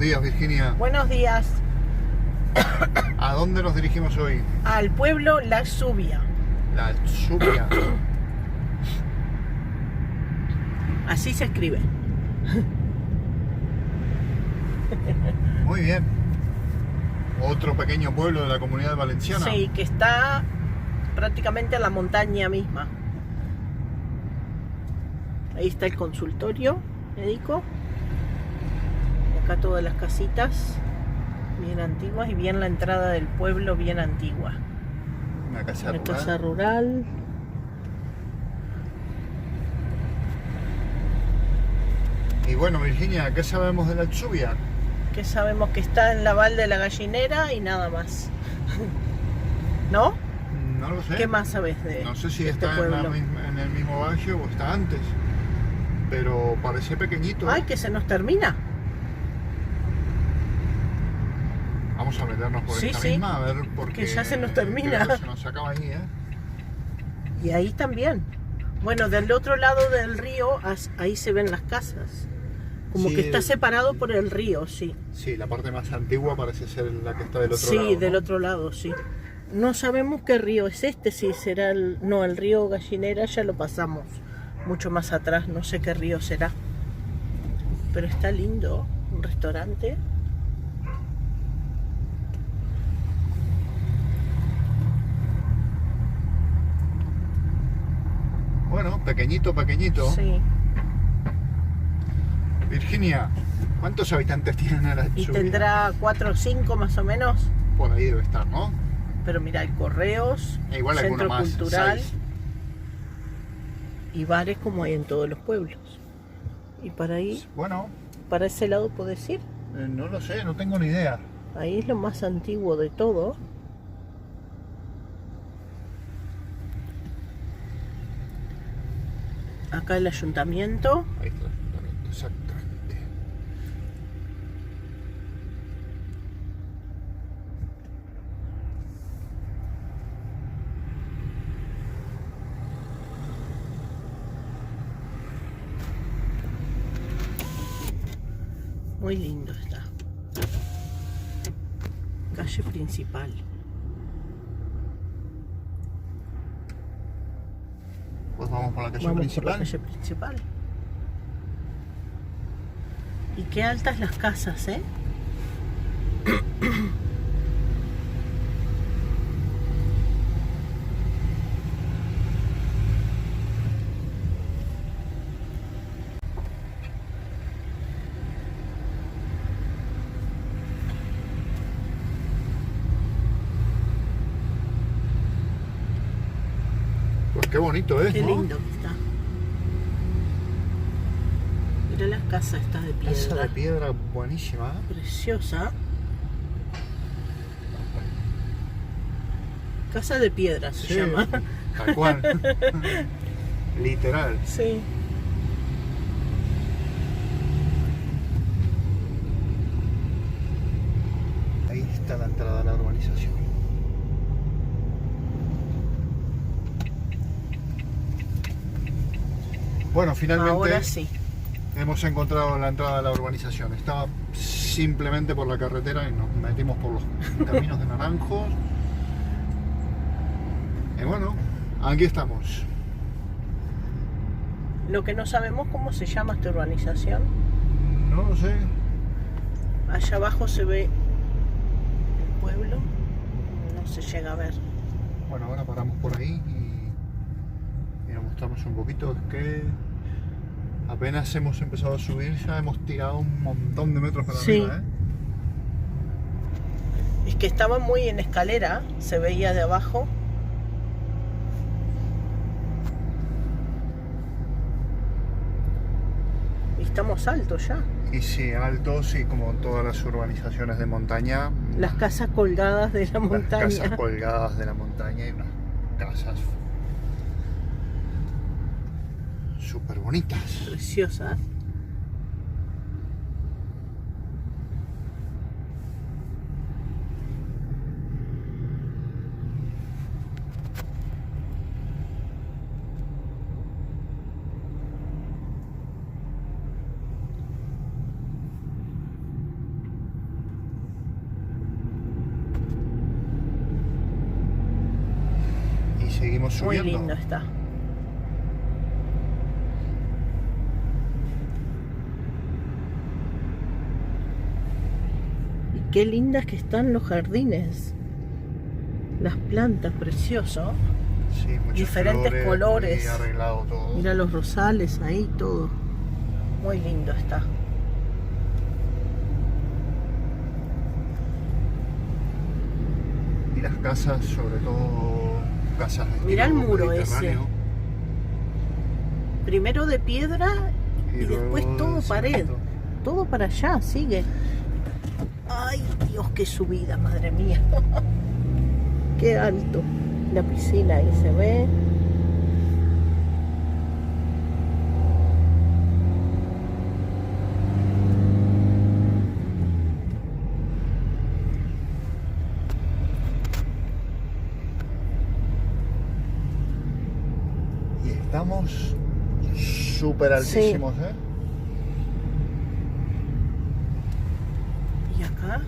días, Virginia. Buenos días. ¿A dónde nos dirigimos hoy? Al pueblo La Zubia. La Zubia. Así se escribe. Muy bien. Otro pequeño pueblo de la Comunidad Valenciana. Sí, que está prácticamente en la montaña misma. Ahí está el consultorio médico. Y acá todas las casitas bien antiguas y bien la entrada del pueblo bien antigua. Una casa rural. Casa rural. Y bueno, Virginia, ¿qué sabemos de la Zubia? Que sabemos que está en la Val de la Gallinera y nada más. ¿No? No lo sé. ¿Qué más sabes de No sé si este está pueblo? en el mismo valle o está antes. Pero parece pequeñito. Ay, que se nos termina. Vamos a meternos por Sí, esta sí. misma a ver por qué. Que ya se nos termina. Creo que se nos acaba ahí, ¿eh? Y ahí también. Bueno, del otro lado del río, ahí se ven las casas. Como Sí, que está separado por el río, sí. Sí, la parte más antigua parece ser la que está del otro lado. Sí, del ¿no? otro lado, sí. No sabemos qué río es este, si será el... No, el río Gallinera ya lo pasamos mucho más atrás, no sé qué río será. Pero está lindo, un restaurante. Bueno, pequeñito, pequeñito. Sí. Virginia, ¿cuántos habitantes tiene la Y Zubia? tendrá 4 o 5 más o menos. Por ahí debe estar, ¿no? Pero mira, hay correos, Igual alguno centro más, cultural 6. y bares como hay en todos los pueblos. Y para ahí, Bueno, para ese lado podés ir. no lo sé, no tengo ni idea. Ahí es lo más antiguo de todo. Acá el ayuntamiento. Ahí está el ayuntamiento, exactamente. Muy lindo está. Calle principal. Pues vamos por la calle Vamos principal. por la calle principal. Y qué altas las casas, ¿eh? Pues qué bonito es, Qué ¿no? lindo que está. Mira la casa esta de piedra. Casa de piedra buenísima, ¿eh? Preciosa. Casa de piedra se Sí, llama. tal cual. Literal. Sí. Ahí está la entrada a la urbanización. Bueno, finalmente Ahora sí. hemos encontrado la entrada a la urbanización. Estaba simplemente por la carretera y nos metimos por los caminos de naranjos. Y bueno, aquí estamos. Lo que no sabemos cómo se llama esta urbanización. No lo sé. Allá abajo se ve el pueblo. No se llega a ver. Bueno, ahora paramos por ahí y nos mostramos un poquito. Es que apenas hemos empezado a subir, ya hemos tirado un montón de metros para Sí. arriba, ¿eh? Es que estaba muy en escalera, se veía de abajo. Y estamos altos ya. Y sí, altos y como todas las urbanizaciones de montaña. Las casas colgadas de la Las montaña. casas colgadas de la montaña y unas casas súper bonitas. Preciosas. seguimos Muy subiendo. lindo está. Y qué lindas que están los jardines. Las plantas, precioso. Sí, muchos Diferentes flores, colores. muy arreglado todo. Mira los rosales ahí, todo. Muy lindo está. Y las casas, sobre todo casas de Mirá el estilo muro mediterráneo. Primero de piedra y luego después todo de pared. cemento. Todo para allá, sigue. Ay, Dios, qué subida, madre mía. Qué alto. La piscina ahí se ve. Y estamos súper altísimos, ¿eh? Y acá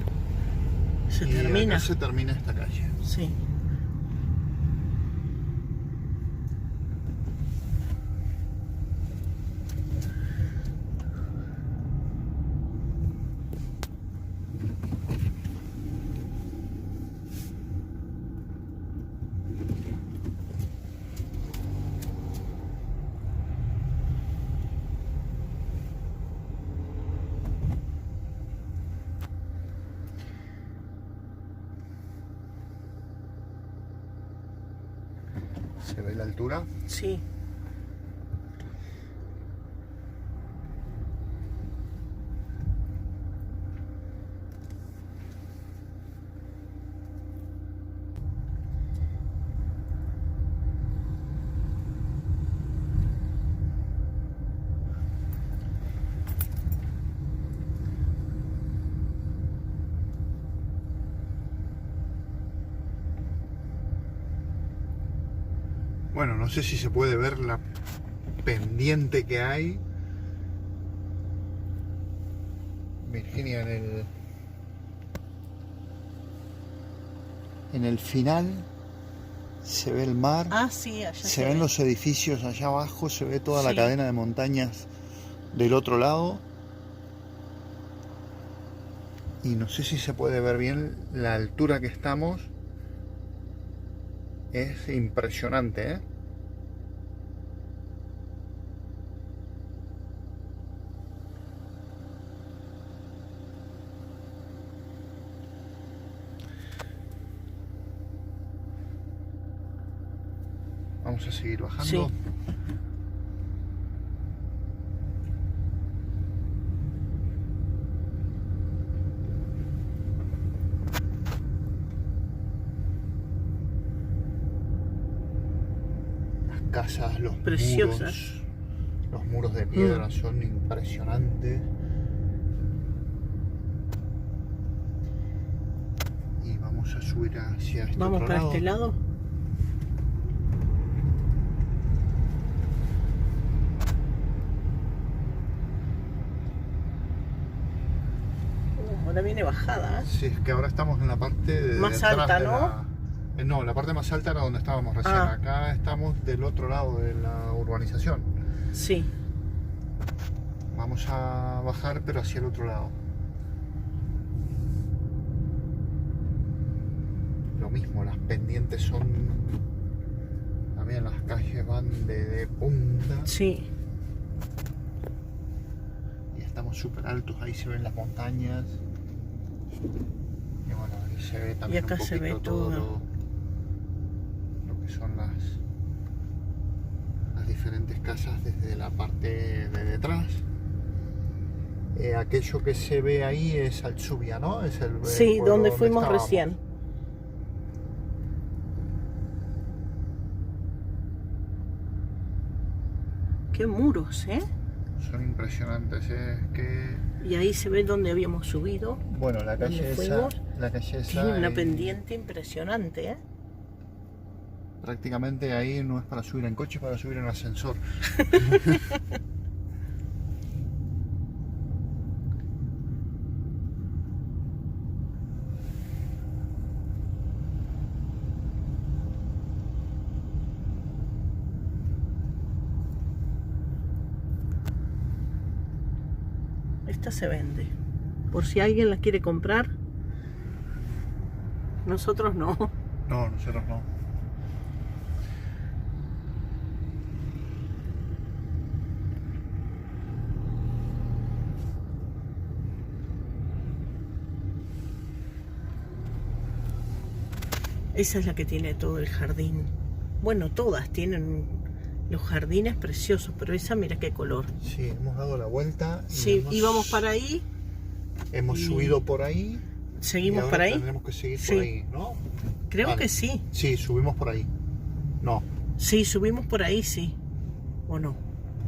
se Y termina. acá se termina esta calle. Sí. ¿Se ve la altura? Sí. Bueno, no sé si se puede ver la pendiente que hay. Virginia, en el final se ve el mar, Ah, sí, allá se ven ve. los edificios allá abajo, se ve toda la Sí. cadena de montañas del otro lado. Y no sé si se puede ver bien la altura que estamos. Es impresionante, ¿eh? Vamos a seguir bajando. Sí. Las casas, los Preciosas. los muros de piedra son impresionantes. Y vamos a subir hacia este Vamos otro para lado. este lado. Ahora viene bajada, ¿eh? Sí, es que ahora estamos en la parte de Más detrás alta, de ¿no? no, la parte más alta era donde estábamos recién. Ah. Acá estamos del otro lado de la urbanización. Sí. Vamos a bajar, pero hacia el otro lado. Lo mismo, las pendientes son... También las calles van de punta. Sí. Y estamos súper altos, ahí se ven las montañas. Y bueno, ahí se ve también acá un se poquito ve todo todo. lo que son las diferentes casas desde la parte de detrás. Aquello que se ve ahí es Altsubia, ¿no? Es el Sí, pueblo donde fuimos estábamos. recién. Qué muros, ¿eh? Son impresionantes, es que... Y ahí se ve donde habíamos subido. Bueno, la ¿Dónde calle esa, fuimos? la calle esa Tiene una es- pendiente impresionante, ¿eh? prácticamente ahí no es para subir en coche, es para subir en ascensor. esta se vende. Por si alguien la quiere comprar. Nosotros no. No, nosotros no. Esa es la que tiene todo el jardín. Bueno, todas tienen los jardines preciosos, pero esa mira qué color. Sí, hemos dado la vuelta. Sí, íbamos para ahí. Hemos y subido por ahí. ¿Seguimos y para ahí? Tendremos que seguir Sí. por ahí, ¿no? Creo Vale. que sí. Sí, subimos por ahí. No, Sí, subimos por ahí, sí. ¿O no?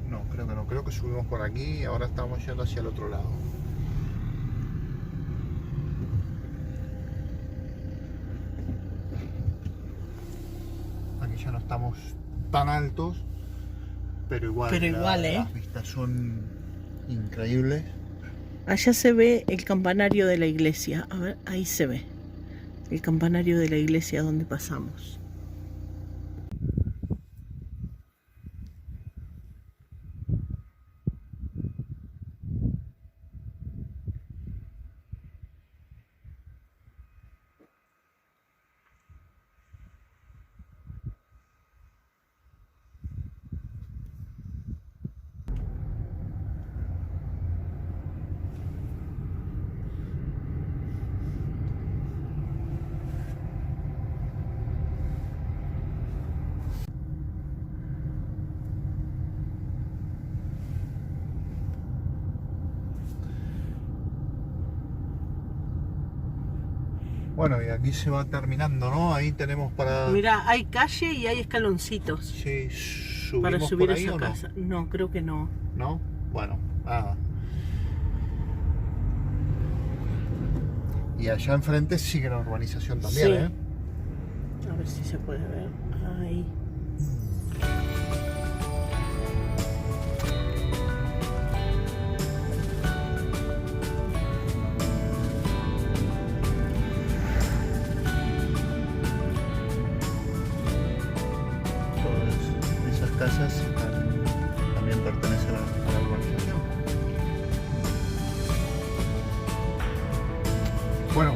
no, creo que no. Creo que subimos por aquí y ahora estamos yendo hacia el otro lado. Aquí ya no estamos tan altos, pero igual, las vistas son increíbles. Allá se ve el campanario de la iglesia. A ver, ahí se ve. El campanario de la iglesia donde pasamos. Bueno, y aquí se va terminando, ¿no? Ahí tenemos para... Mira, hay calle y hay escaloncitos. Sí, ¿subimos Para subir por ahí esa o no? casa. No, creo que no. ¿No? Bueno, nada. Y allá enfrente sigue la urbanización también, Sí. ¿eh? A ver si se puede ver. Ahí. Todas esas casas también pertenecen a la urbanización. Bueno.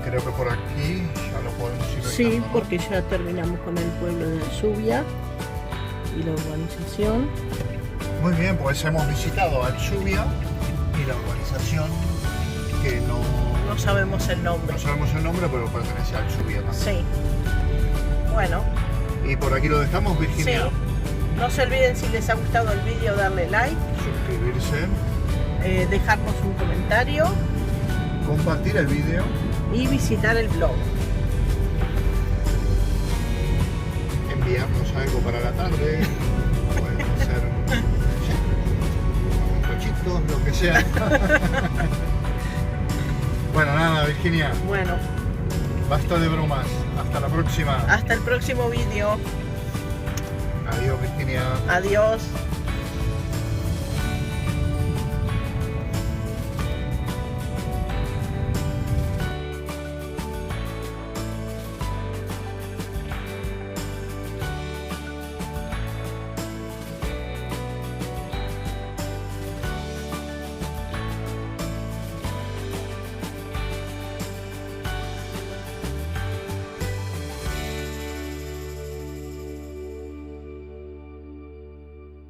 Creo que por aquí ya lo podemos ir Sí, dejando, ¿no? porque ya terminamos con el pueblo de Alzubia y la urbanización. Muy bien, pues hemos visitado Alzubia y la urbanización que No sabemos el nombre. no sabemos el nombre, pero pertenece a Alzubia también. Sí. Bueno, Y por aquí lo dejamos, sí. Virginia. No se olviden, si les ha gustado el vídeo, darle like, Suscribirse, dejarnos un comentario compartir el vídeo, y visitar el blog. enviarnos algo para la tarde, pueden hacer cochitos, lo que sea. Bueno, nada, Virginia, Bueno, basta de bromas. Hasta la próxima. hasta el próximo vídeo. Adiós, Virginia. Adiós.